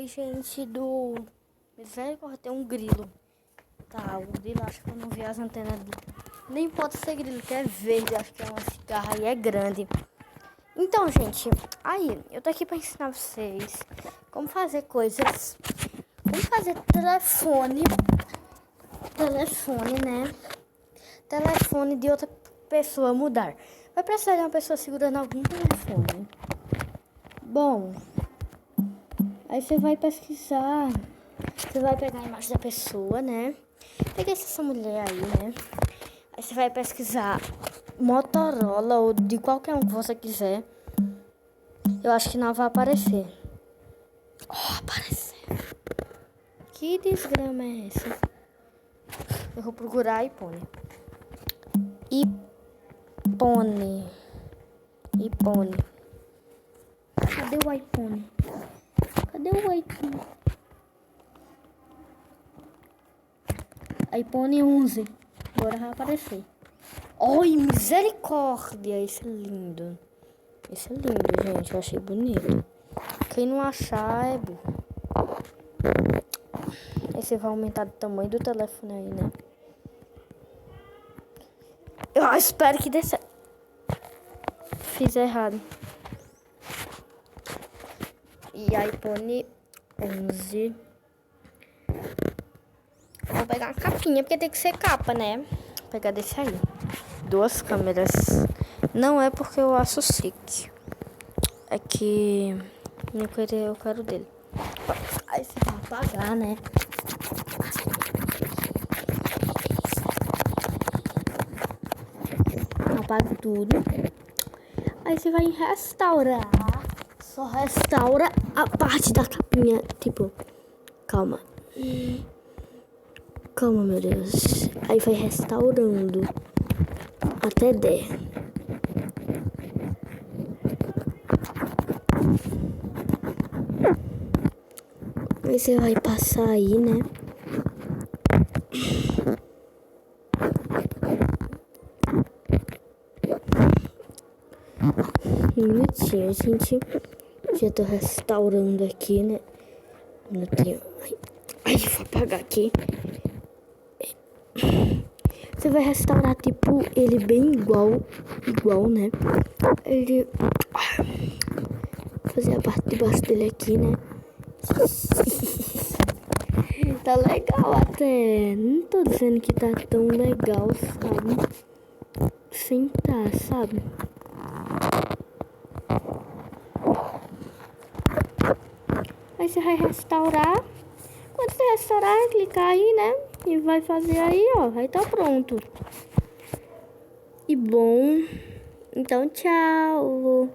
aí, gente, do... Misericórdia, tem um grilo. Tá, o grilo, acho que eu não vi as antenas dele. Nem pode ser grilo, que é verde, acho que é uma cigarra e é grande. Então, gente, aí, eu tô aqui pra ensinar vocês como fazer coisas. Como fazer telefone, né? Telefone de outra pessoa mudar. Vai precisar de uma pessoa segurando algum telefone. Bom, aí você vai pesquisar. Você vai pegar a imagem da pessoa, né? Peguei essa mulher aí, né? Aí você vai pesquisar Motorola ou de qualquer um que você quiser. Eu acho que não vai aparecer. Oh, apareceu. Que desgrama é essa? Eu vou procurar iPhone. iPhone. Cadê o iPhone? iPhone 11. Agora vai aparecer. Oi, misericórdia. Esse é lindo. Gente. Eu achei bonito. Quem não achar é burro. Aí você vai aumentar o tamanho do telefone aí, né? Eu espero que dê certo. Fiz errado. E iPhone 11. Vou pegar uma capinha, porque tem que ser capa, né? Vou pegar desse aí. 2 câmeras. Não é porque eu acho chique. É que eu quero dele. Aí você vai apagar, né? Apaga tudo. Aí você vai em restaurar. Só restaura a parte da capinha. Tipo, calma. Calma, meu Deus. Aí vai restaurando até der. Aí você vai passar aí, né? Um minutinho, gente. Já tô restaurando aqui, né? Um minutinho. Ai, vou apagar aqui. Você vai restaurar, tipo, ele bem igual, né? Ele... Vou fazer a parte de baixo dele aqui, né? Tá legal até. Não tô dizendo que tá tão legal, sabe? Sem tá, sabe? Aí você vai restaurar. Quando você restaurar, clicar aí, né? E vai fazer aí, ó. Aí tá pronto. E bom. Então, tchau.